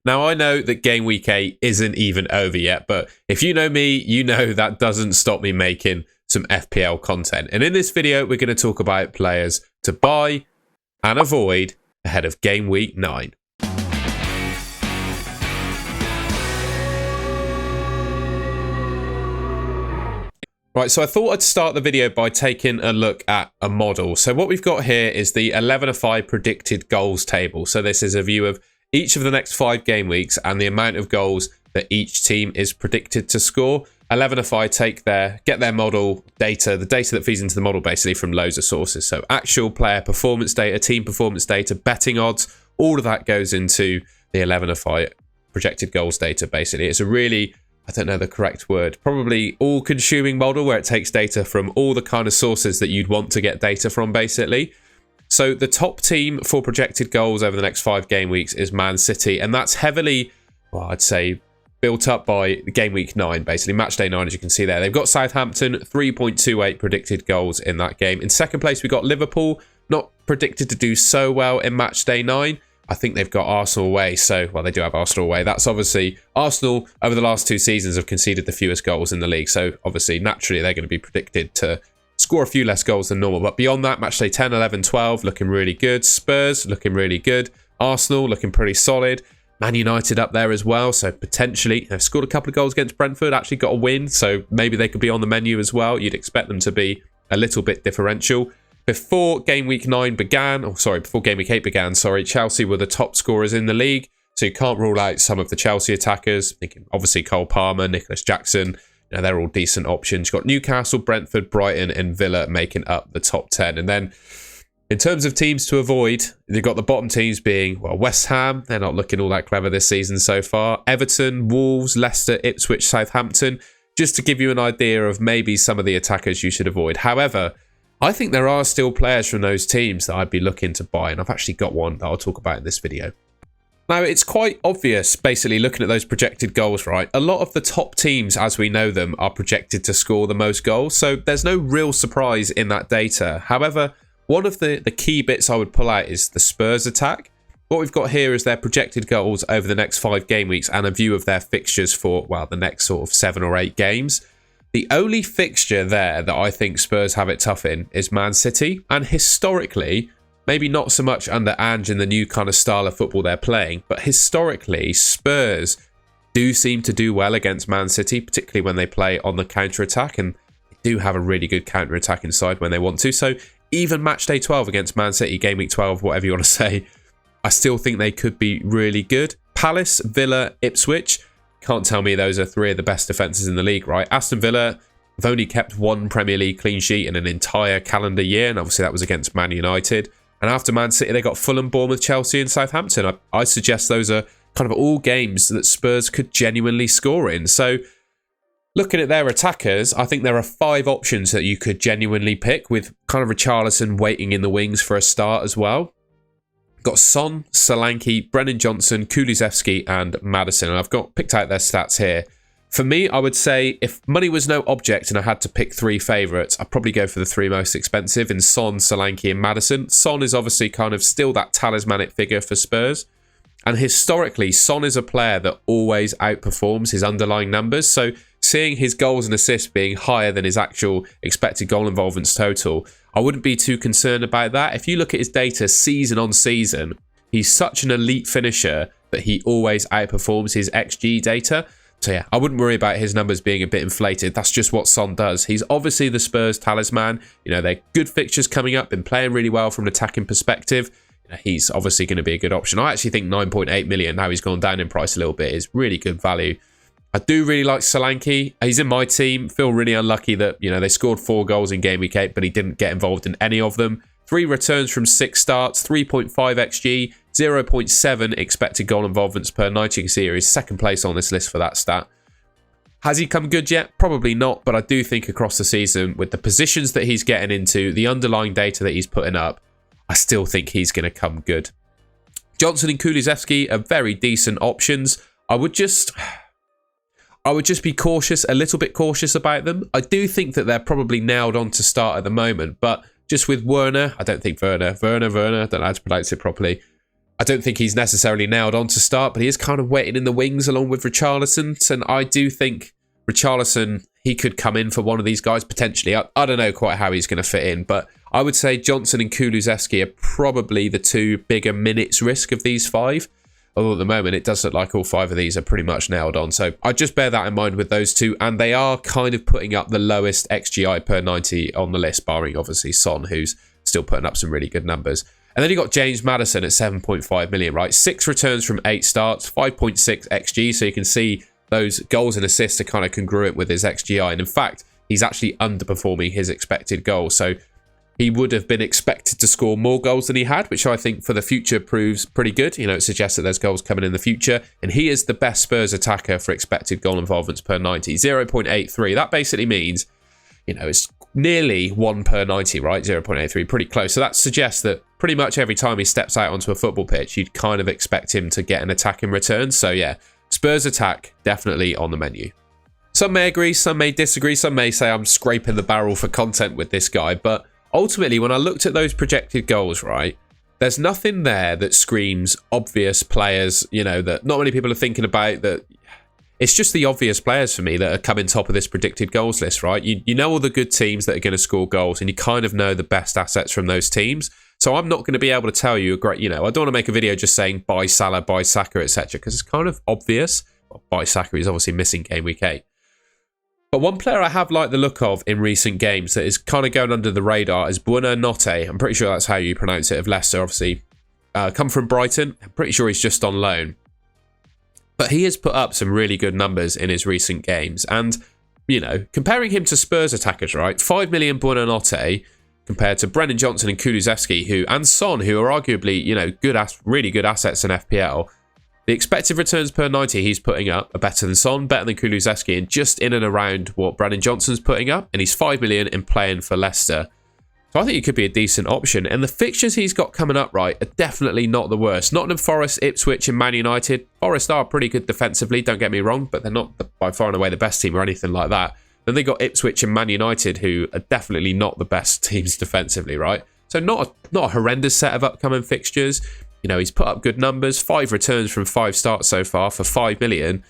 Now, I know that Game Week 8 isn't even over yet, but if you know me, you know that doesn't stop me making some FPL content. And in this video, we're going to talk about players to buy and avoid ahead of Game Week 9. Right, so I thought I'd start the video by taking a look at a model. So what we've got here is the 11-5 predicted goals table. So this is a view of each of the next 5 game weeks and the amount of goals that each team is predicted to score. 11-5 get their model data, the data that feeds into the model basically from loads of sources. So actual player performance data, team performance data, betting odds, all of that goes into the 11-5 projected goals data basically. It's a really, I don't know the correct word, probably all-consuming model where it takes data from all the kind of sources that you'd want to get data from, basically. So the top team for projected goals over the next 5 game weeks is Man City, and that's heavily, well, I'd say, built up by Game Week 9, basically. Match day 9, as you can see there. They've got Southampton, 3.28 predicted goals in that game. In second place, we've got Liverpool, not predicted to do so well in match day 9. I think they've got Arsenal away, so, well, they do have Arsenal away. That's obviously, Arsenal, over the last 2 seasons, have conceded the fewest goals in the league, so obviously, naturally, they're going to be predicted to score a few less goals than normal. But beyond that, match day 10, 11, 12, looking really good. Spurs, looking really good. Arsenal, looking pretty solid. Man United up there as well, so potentially, they've scored a couple of goals against Brentford, actually got a win, so maybe they could be on the menu as well. You'd expect them to be a little bit differential. Before Game Week 9 began, before Game Week 8 began, Chelsea were the top scorers in the league. So you can't rule out some of the Chelsea attackers. Thinking obviously Cole Palmer, Nicholas Jackson. You know, they're all decent options. You've got Newcastle, Brentford, Brighton, and Villa making up the top 10. And then in terms of teams to avoid, you've got the bottom teams being, well, West Ham. They're not looking all that clever this season so far. Everton, Wolves, Leicester, Ipswich, Southampton. Just to give you an idea of maybe some of the attackers you should avoid. However, I think there are still players from those teams that I'd be looking to buy, and I've actually got one that I'll talk about in this video. Now, it's quite obvious, basically, looking at those projected goals, right? A lot of the top teams, as we know them, are projected to score the most goals, so there's no real surprise in that data. However, one of the key bits I would pull out is the Spurs attack. What we've got here is their projected goals over the next 5 game weeks and a view of their fixtures for, well, the next sort of 7 or 8 games. The only fixture there that I think Spurs have it tough in is Man City. And historically, maybe not so much under Ange and the new kind of style of football they're playing, but historically, Spurs do seem to do well against Man City, particularly when they play on the counter-attack, and they do have a really good counter-attack inside when they want to. So even match day 12 against Man City, game week 12, whatever you want to say, I still think they could be really good. Palace, Villa, Ipswich. Can't tell me those are 3 of the best defences in the league, right? Aston Villa have only kept 1 Premier League clean sheet in an entire calendar year, and obviously that was against Man United. And after Man City, they got Fulham, Bournemouth, Chelsea and Southampton. I suggest those are kind of all games that Spurs could genuinely score in. So looking at their attackers, I think there are 5 options that you could genuinely pick, with kind of Richarlison waiting in the wings for a start as well. Got Son, Solanke, Brennan Johnson, Kulusevski and Maddison. And I've got picked out their stats here. For me, I would say if money was no object and I had to pick 3 favourites, I'd probably go for the 3 most expensive in Son, Solanke and Maddison. Son is obviously kind of still that talismanic figure for Spurs. And historically, Son is a player that always outperforms his underlying numbers. So seeing his goals and assists being higher than his actual expected goal involvements total, I wouldn't be too concerned about that. If you look at his data season on season, he's such an elite finisher that he always outperforms his XG data. So yeah, I wouldn't worry about his numbers being a bit inflated. That's just what Son does. He's obviously the Spurs talisman. You know, they're good fixtures coming up, been playing really well from an attacking perspective. You know, he's obviously going to be a good option. I actually think 9.8 million, now he's gone down in price a little bit, is really good value. I do really like Solanke. He's in my team. Feel really unlucky that, you know, they scored 4 goals in Game Week 8, but he didn't get involved in any of them. 3 returns from 6 starts, 3.5 XG, 0.7 expected goal involvements per 90. You can see here he's second place on this list for that stat. Has he come good yet? Probably not, but I do think across the season, with the positions that he's getting into, the underlying data that he's putting up, I still think he's going to come good. Johnson and Kulusevski are very decent options. I would just be cautious, a little bit cautious about them. I do think that they're probably nailed on to start at the moment, but just with Werner, I don't think Werner, I don't know how to pronounce it properly. I don't think he's necessarily nailed on to start, but he is kind of waiting in the wings along with Richarlison. And I do think Richarlison, he could come in for one of these guys potentially. I don't know quite how he's going to fit in, but I would say Johnson and Kulusevski are probably the two bigger minutes risk of these five. Although at the moment, it does look like all five of these are pretty much nailed on. So I just bear that in mind with those two. And they are kind of putting up the lowest XGI per 90 on the list, barring obviously Son, who's still putting up some really good numbers. And then you got James Maddison at 7.5 million, right? 6 returns from 8 starts, 5.6 XG. So you can see those goals and assists are kind of congruent with his XGI. And in fact, he's actually underperforming his expected goals. So he would have been expected to score more goals than he had, which I think for the future proves pretty good. You know, it suggests that there's goals coming in the future. And he is the best Spurs attacker for expected goal involvements per 90, 0.83. That basically means, you know, it's nearly 1 per 90, right? 0.83, pretty close. So that suggests that pretty much every time he steps out onto a football pitch, you'd kind of expect him to get an attack in return. So yeah, Spurs attack definitely on the menu. Some may agree, some may disagree, some may say I'm scraping the barrel for content with this guy, but ultimately, when I looked at those projected goals, right, there's nothing there that screams obvious players, you know, that not many people are thinking about. That it's just the obvious players for me that are coming top of this predicted goals list, right? You know all the good teams that are going to score goals, and you kind of know the best assets from those teams. So I'm not going to be able to tell you a great, you know, I don't want to make a video just saying buy Salah, buy Saka, etc., because it's kind of obvious. Well, buy Saka is obviously missing game week 8. But one player I have liked the look of in recent games that is kind of going under the radar is Buonanotte. I'm pretty sure that's how you pronounce it, of Leicester, obviously. Come from Brighton. I'm pretty sure he's just on loan. But he has put up some really good numbers in his recent games. And, you know, comparing him to Spurs attackers, right? 5 million Buonanotte compared to Brennan Johnson and Kulusevski, and Son, who are arguably, you know, really good assets in FPL. The expected returns per 90 he's putting up are better than Son, better than Kulusevski, and just in and around what Brennan Johnson's putting up. And he's 5 million in playing for Leicester. So I think he could be a decent option. And the fixtures he's got coming up, right, are definitely not the worst. Nottingham Forest, Ipswich and Man United. Forest are pretty good defensively, don't get me wrong, but they're not by far and away the best team or anything like that. Then they got Ipswich and Man United, who are definitely not the best teams defensively, right? So not a horrendous set of upcoming fixtures. You know, he's put up good numbers, 5 returns from 5 starts so far for 5 million.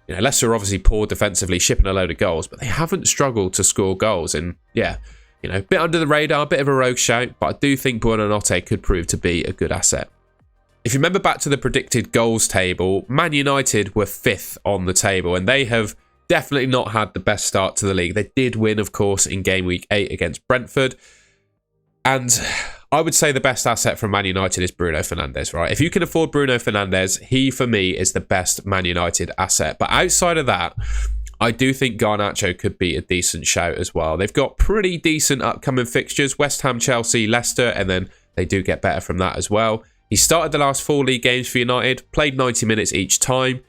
You know, Leicester are obviously poor defensively, shipping a load of goals, but they haven't struggled to score goals. And yeah, you know, a bit under the radar, a bit of a rogue shout, but I do think Buonanotte could prove to be a good asset. If you remember back to the predicted goals table, Man United were 5th on the table, and they have definitely not had the best start to the league. They did win, of course, in game week 8 against Brentford. And I would say the best asset from Man United is Bruno Fernandes, right? If you can afford Bruno Fernandes, he, for me, is the best Man United asset. But outside of that, I do think Garnacho could be a decent shout as well. They've got pretty decent upcoming fixtures. West Ham, Chelsea, Leicester, and then they do get better from that as well. He started the last 4 league games for United, played 90 minutes each time.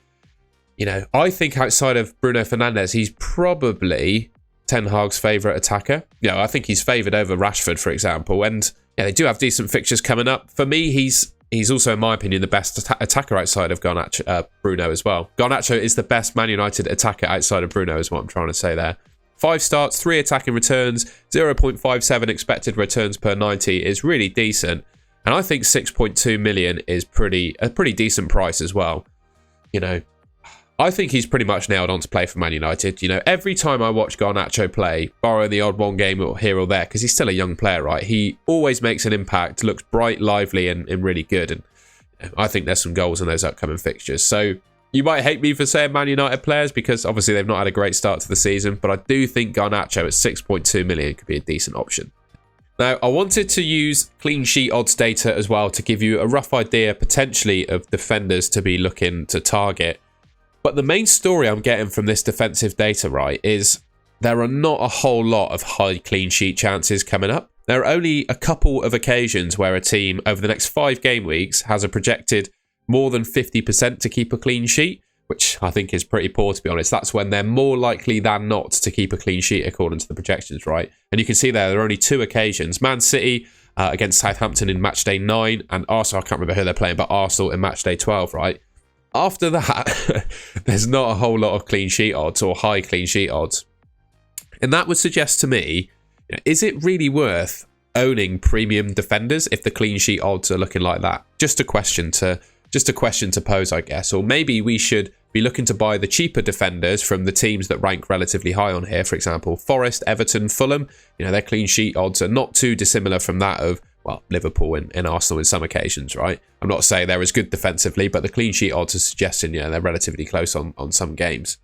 You know, I think outside of Bruno Fernandes, he's probably Ten Hag's favourite attacker. You know, I think he's favoured over Rashford, for example. And yeah, they do have decent fixtures coming up. For me, he's also, in my opinion, the best attacker outside of Garnacho, Bruno as well. Garnacho is the best Man United attacker outside of Bruno, is what I'm trying to say there. 5 starts, 3 attacking returns, 0.57 expected returns per 90 is really decent. And I think 6.2 million is a pretty decent price as well. You know, I think he's pretty much nailed on to play for Man United. You know, every time I watch Garnacho play, borrowing the odd one game here or there, because he's still a young player, right? He always makes an impact, looks bright, lively, and really good. And I think there's some goals in those upcoming fixtures. So you might hate me for saying Man United players, because obviously they've not had a great start to the season, but I do think Garnacho at 6.2 million could be a decent option. Now, I wanted to use clean sheet odds data as well to give you a rough idea, potentially, of defenders to be looking to target. But the main story I'm getting from this defensive data, right, is there are not a whole lot of high clean sheet chances coming up. There are only a couple of occasions where a team over the next 5 game weeks has a projected more than 50% to keep a clean sheet, which I think is pretty poor, to be honest. That's when they're more likely than not to keep a clean sheet according to the projections, right? And you can see there are only 2 occasions. Man City against Southampton in match day 9, and Arsenal, I can't remember who they're playing, but Arsenal in match day 12, right? After that, there's not a whole lot of clean sheet odds or high clean sheet odds. And that would suggest to me, is it really worth owning premium defenders if the clean sheet odds are looking like that? just a question to pose, I guess. Or maybe we should be looking to buy the cheaper defenders from the teams that rank relatively high on here. For example, Forest, Everton, Fulham. You know, their clean sheet odds are not too dissimilar from that of, well, Liverpool and Arsenal in some occasions, right? I'm not saying they're as good defensively, but the clean sheet odds are suggesting, you know, they're relatively close on some games.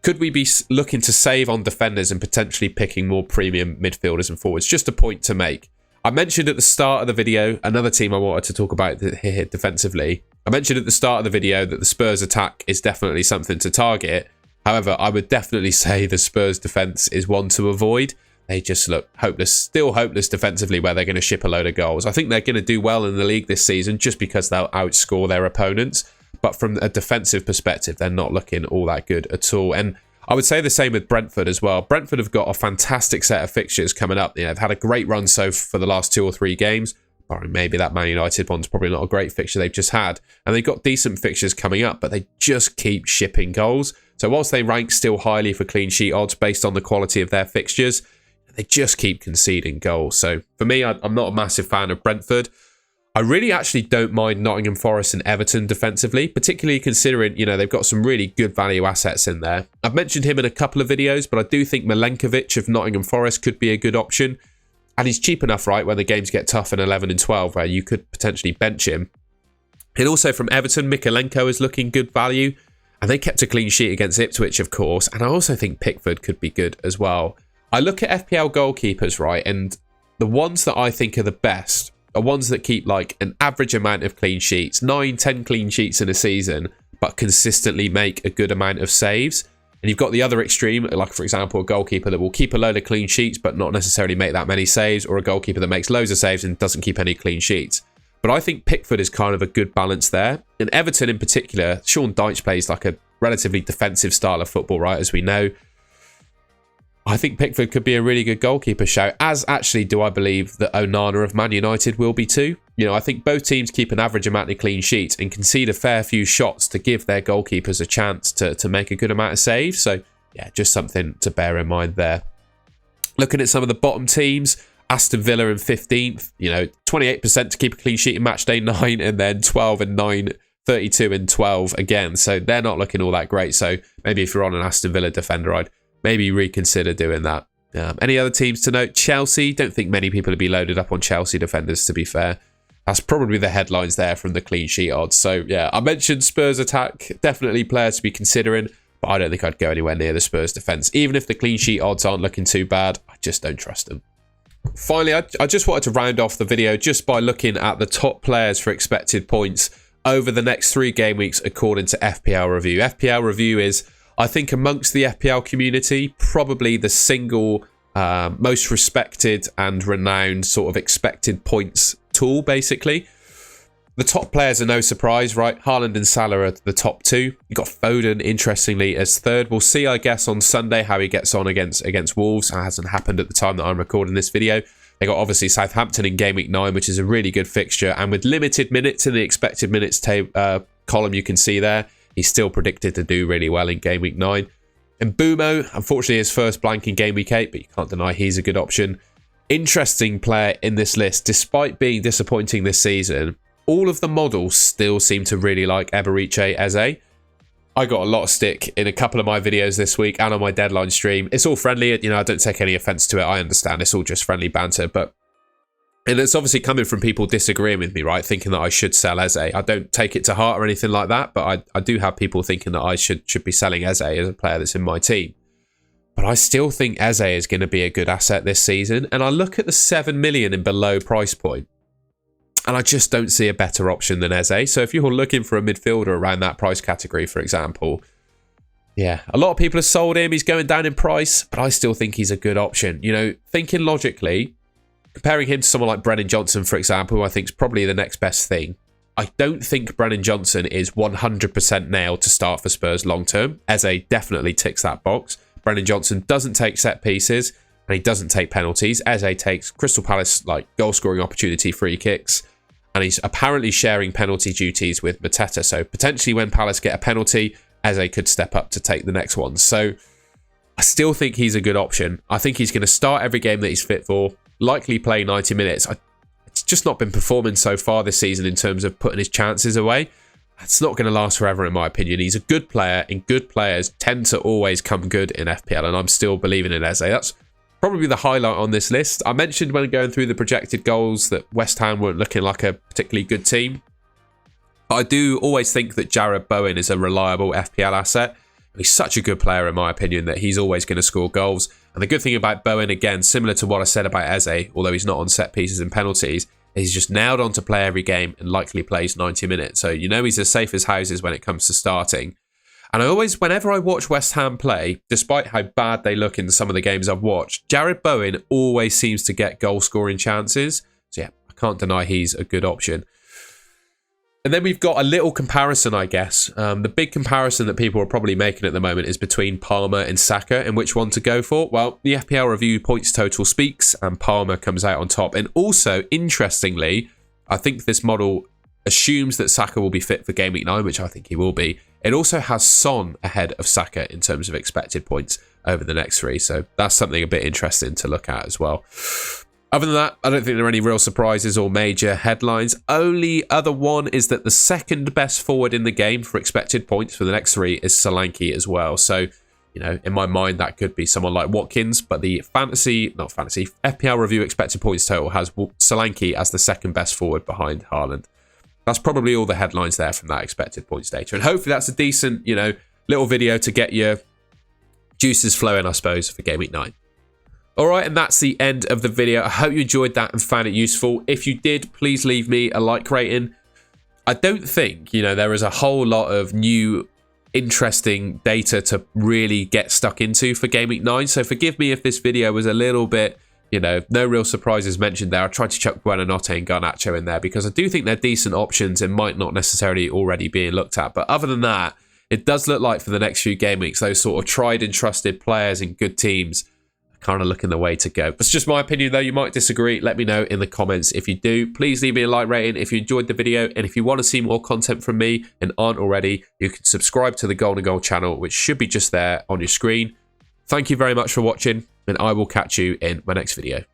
Could we be looking to save on defenders and potentially picking more premium midfielders and forwards? Just a point to make. I mentioned at the start of the video, another team I wanted to talk about here defensively. I mentioned at the start of the video that the Spurs attack is definitely something to target. However, I would definitely say the Spurs defence is one to avoid. They just look hopeless, still hopeless defensively, where they're going to ship a load of goals. I think they're going to do well in the league this season just because they'll outscore their opponents. But from a defensive perspective, they're not looking all that good at all. And I would say the same with Brentford as well. Brentford have got a fantastic set of fixtures coming up. You know, they've had a great run for the last 2 or 3 games. Or maybe that Man United one's probably not a great fixture they've just had. And they've got decent fixtures coming up, but they just keep shipping goals. So whilst they rank still highly for clean sheet odds based on the quality of their fixtures, they just keep conceding goals. So for me, I'm not a massive fan of Brentford. I really actually don't mind Nottingham Forest and Everton defensively, particularly considering, you know, they've got some really good value assets in there. I've mentioned him in a couple of videos, but I do think Milenkovic of Nottingham Forest could be a good option. And he's cheap enough, right, when the games get tough in 11 and 12, where you could potentially bench him. And also from Everton, Mikalenko is looking good value. And they kept a clean sheet against Ipswich, of course. And I also think Pickford could be good as well. I look at FPL goalkeepers, right, and the ones that I think are the best are ones that keep like an average amount of clean sheets, 9, 10 clean sheets in a season, but consistently make a good amount of saves. And you've got the other extreme, like for example, a goalkeeper that will keep a load of clean sheets, but not necessarily make that many saves, or a goalkeeper that makes loads of saves and doesn't keep any clean sheets. But I think Pickford is kind of a good balance there. And Everton in particular, Sean Dyche plays like a relatively defensive style of football, right, as we know. I think Pickford could be a really good goalkeeper shout, as actually do I believe that Onana of Man United will be too. You know, I think both teams keep an average amount of clean sheets and concede a fair few shots to give their goalkeepers a chance to make a good amount of saves. So, yeah, just something to bear in mind there. Looking at some of the bottom teams, Aston Villa in 15th, you know, 28% to keep a clean sheet in match day 9, and then 12 and 9, 32 and 12 again. So they're not looking all that great. So maybe if you're on an Aston Villa defender, I'd maybe reconsider doing that. Any other teams to note? Chelsea. Don't think many people would be loaded up on Chelsea defenders, to be fair. That's probably the headlines there from the clean sheet odds. So, yeah, I mentioned Spurs attack. Definitely players to be considering, but I don't think I'd go anywhere near the Spurs defence. Even if the clean sheet odds aren't looking too bad, I just don't trust them. Finally, I just wanted to round off the video just by looking at the top players for expected points over the next 3 game weeks according to FPL Review. FPL Review is, I think, amongst the FPL community, probably the single most respected and renowned sort of expected points tool, basically. The top players are no surprise, right? Haaland and Salah are the top 2. You've got Foden, interestingly, as 3rd. We'll see, I guess, on Sunday how he gets on against Wolves. That hasn't happened at the time that I'm recording this video. They got, obviously, Southampton in Gameweek 9, which is a really good fixture. And with limited minutes in the expected minutes column, you can see there, he's still predicted to do really well in Game Week 9. And Bumo, unfortunately, his first blank in Game Week 8, but you can't deny he's a good option. Interesting player in this list, despite being disappointing this season, all of the models still seem to really like Eberiche Eze. I got a lot of stick in a couple of my videos this week and on my deadline stream. It's all friendly, you know, I don't take any offence to it. I understand it's all just friendly banter, and it's obviously coming from people disagreeing with me, right? Thinking that I should sell Eze. I don't take it to heart or anything like that, but I do have people thinking that I should be selling Eze as a player that's in my team. But I still think Eze is going to be a good asset this season. And I look at the 7 million and below price point, and I just don't see a better option than Eze. So if you're looking for a midfielder around that price category, for example, yeah, a lot of people have sold him. He's going down in price, but I still think he's a good option. You know, thinking logically, comparing him to someone like Brennan Johnson, for example, who I think is probably the next best thing. I don't think Brennan Johnson is 100% nailed to start for Spurs long term. Eze definitely ticks that box. Brennan Johnson doesn't take set pieces and he doesn't take penalties. Eze takes Crystal Palace like goal scoring opportunity free kicks, and he's apparently sharing penalty duties with Mateta. So potentially when Palace get a penalty, Eze could step up to take the next one. So I still think he's a good option. I think he's going to start every game that he's fit for, likely play 90 minutes. I It's just not been performing so far this season in terms of putting his chances away. It's not going to last forever, in my opinion. He's a good player, and good players tend to always come good in FPL, and I'm still believing in Eze. That's probably the highlight on this list. I mentioned when going through the projected goals that West Ham weren't looking like a particularly good team. But I do always think that Jared Bowen is a reliable FPL asset. He's such a good player, in my opinion, that he's always going to score goals. And the good thing about Bowen, again, similar to what I said about Eze, although he's not on set pieces and penalties, he's just nailed on to play every game and likely plays 90 minutes. So you know he's as safe as houses when it comes to starting. And I always, whenever I watch West Ham play, despite how bad they look in some of the games I've watched, Jared Bowen always seems to get goal-scoring chances. So yeah, I can't deny he's a good option. And then we've got a little comparison, I guess. The big comparison that people are probably making at the moment is between Palmer and Saka and which one to go for. Well, the FPL review points total speaks and Palmer comes out on top. And also, interestingly, I think this model assumes that Saka will be fit for Game Week 9, which I think he will be. It also has Son ahead of Saka in terms of expected points over the next 3. So that's something a bit interesting to look at as well. Other than that, I don't think there are any real surprises or major headlines. Only other one is that the second best forward in the game for expected points for the next 3 is Solanke as well. So, you know, in my mind, that could be someone like Watkins, but the FPL review expected points total has Solanke as the second best forward behind Haaland. That's probably all the headlines there from that expected points data. And hopefully that's a decent, you know, little video to get your juices flowing, I suppose, for Game Week 9. All right, and that's the end of the video. I hope you enjoyed that and found it useful. If you did, please leave me a like rating. I don't think, you know, there is a whole lot of new, interesting data to really get stuck into for Game Week 9. So forgive me if this video was a little bit, you know, no real surprises mentioned there. I tried to chuck Buonanotte and Garnacho in there because I do think they're decent options and might not necessarily already being looked at. But other than that, it does look like for the next few game weeks, those sort of tried and trusted players in good teams kind of looking the way to go. That's just my opinion, though. You might disagree. Let me know in the comments if you do. Please leave me a like rating if you enjoyed the video, and if you want to see more content from me and aren't already, you can subscribe to the Golden Goal channel, which should be just there on your screen. Thank you very much for watching, and I will catch you in my next video.